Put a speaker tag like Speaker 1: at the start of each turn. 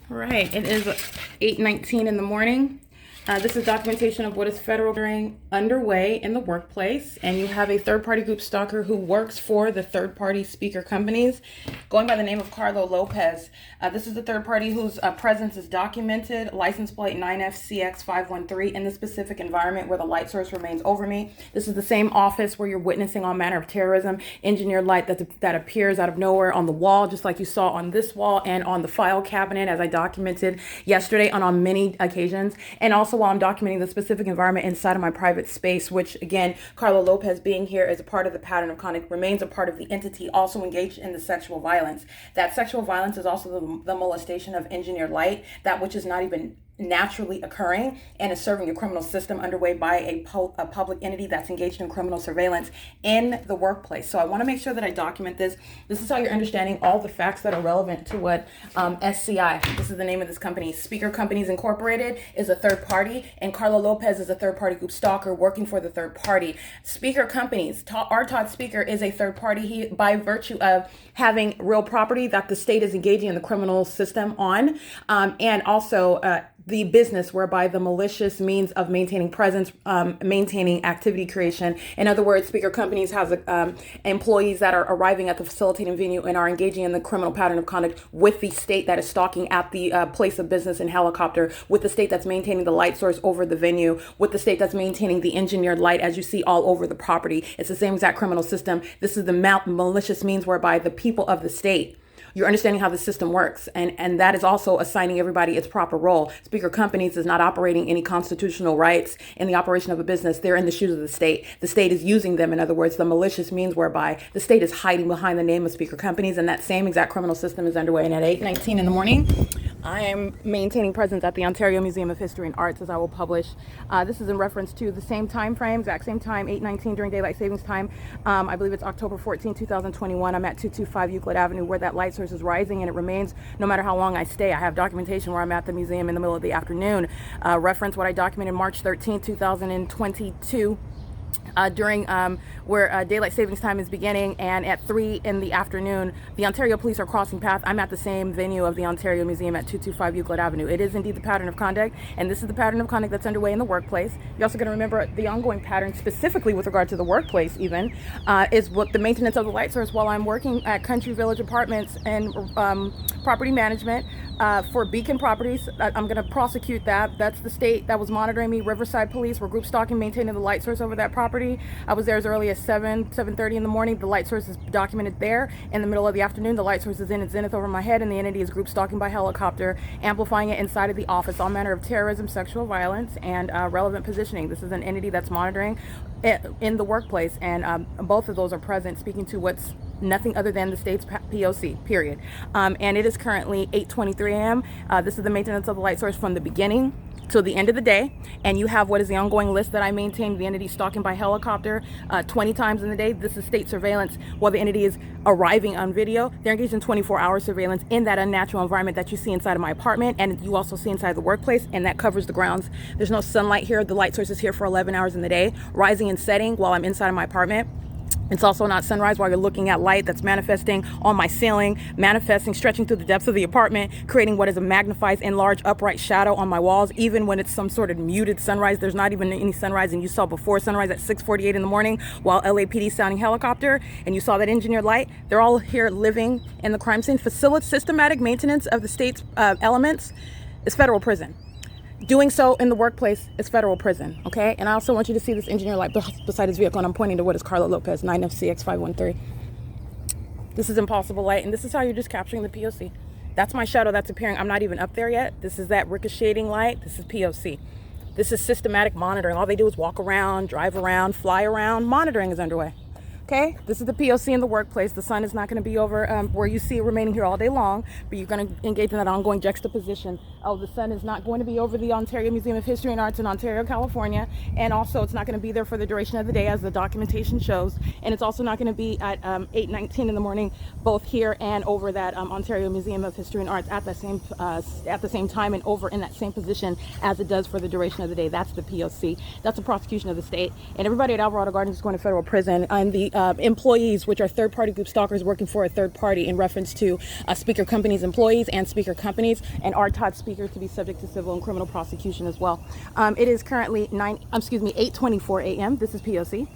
Speaker 1: Right, it is 8:19 in the morning. This is documentation of what is federal hearing underway in the workplace, and you have a third-party group stalker who works for the third-party speaker companies, going by the name of Carlo Lopez. This is the third party whose presence is documented, license plate 9FCX513, in the specific environment where the light source remains over me. This is the same office where you're witnessing all manner of terrorism, engineered light that appears out of nowhere on the wall, just like you saw on this wall and on the file cabinet, as I documented yesterday on many occasions, and also while I'm documenting the specific environment inside of my private space, which again, Carlo Lopez being here as a part of the pattern of conduct remains a part of the entity also engaged in the sexual violence. That sexual violence is also the molestation of engineered light, that which is not even naturally occurring and is serving a criminal system underway by a public entity that's engaged in criminal surveillance in the workplace. So I want to make sure that I document this. This is how you're understanding all the facts that are relevant to what SCI, this is the name of this company, Speaker Companies Incorporated, is a third party, and Carlo Lopez is a third party group stalker working for the third party. Speaker Companies, our Todd Speaker is a third party. He, by virtue of having real property that the state is engaging in the criminal system on, and also the business whereby the malicious means of maintaining presence, maintaining activity creation. In other words, Speaker Companies has employees that are arriving at the facilitating venue and are engaging in the criminal pattern of conduct with the state that is stalking at the place of business in helicopter, with the state that's maintaining the light source over the venue, with the state that's maintaining the engineered light as you see all over the property. It's the same exact criminal system. This is the malicious means whereby the people of the state, you're understanding how the system works, and that is also assigning everybody its proper role. Speaker Companies is not operating any constitutional rights in the operation of a business. They're in the shoes of the state. The state is using them. In other words, the malicious means whereby the state is hiding behind the name of Speaker Companies, and that same exact criminal system is underway. And at 8:19 in the morning, I am maintaining presence at the Ontario Museum of History and Arts, as I will publish. This is in reference to the same time frame, exact same time, 8:19 during daylight savings time. I believe it's October 14, 2021. I'm at 225 Euclid Avenue, where that light source is rising, and it remains no matter how long I stay. I have documentation where I'm at the museum in the middle of the afternoon. Reference what I documented March 13, 2022. During where daylight savings time is beginning, and at 3 in the afternoon, the Ontario police are crossing paths. I'm at the same venue of the Ontario Museum at 225 Euclid Avenue. It is indeed the pattern of conduct, and this is the pattern of conduct that's underway in the workplace. You're also going to remember the ongoing pattern, specifically with regard to the workplace even, is what the maintenance of the light source while I'm working at Country Village Apartments and property management for Beacon Properties. I'm going to prosecute that. That's the state that was monitoring me. Riverside Police were group stalking, maintaining the light source over that property. I was there as early as 7:30 in the morning. The light source is documented there. In the middle of the afternoon, the light source is in its zenith over my head, and the entity is group stalking by helicopter, amplifying it inside of the office, all manner of terrorism, sexual violence, and relevant positioning. This is an entity that's monitoring in the workplace, and both of those are present, speaking to what's nothing other than the state's P.O.C., period. And it is currently 8:23 a.m. This is the maintenance of the light source from the beginning to the end of the day, and you have what is the ongoing list that I maintain, the entity stalking by helicopter 20 times in the day. This is state surveillance. While the entity is arriving on video, they're engaged in 24-hour surveillance in that unnatural environment that you see inside of my apartment, and you also see inside the workplace, and that covers the grounds. There's no sunlight here. The light source is here for 11 hours in the day, rising and setting while I'm inside of my apartment. It's also not sunrise while you're looking at light that's manifesting on my ceiling, manifesting, stretching through the depths of the apartment, creating what is a magnified, enlarged, upright shadow on my walls. Even when it's some sort of muted sunrise, there's not even any sunrise, and you saw before sunrise at 6:48 in the morning while LAPD sounding helicopter, and you saw that engineered light. They're all here living in the crime scene. Systematic maintenance of the state's elements is federal prison. Doing so in the workplace is federal prison, okay? And I also want you to see this engineer light beside his vehicle, and I'm pointing to what is Carlo Lopez, 9FCX513. This is impossible light, and this is how you're just capturing the P.O.C. That's my shadow that's appearing. I'm not even up there yet. This is that ricocheting light. This is P.O.C. This is systematic monitoring. All they do is walk around, drive around, fly around. Monitoring is underway. Okay, this is the P.O.C. in the workplace. The sun is not going to be over where you see it remaining here all day long, but you're going to engage in that ongoing juxtaposition. Oh, the sun is not going to be over the Ontario Museum of History and Arts in Ontario, California, and also it's not going to be there for the duration of the day, as the documentation shows, and it's also not going to be at 8:19 in the morning, both here and over that Ontario Museum of History and Arts at the same time and over in that same position as it does for the duration of the day. That's the P.O.C. That's the prosecution of the state, and everybody at Alvarado Gardens is going to federal prison. And the employees, which are third-party group stalkers working for a third party in reference to speaker companies' employees and speaker companies, and are taught speakers to be subject to civil and criminal prosecution as well. It is currently 8:24 a.m. This is P.O.C.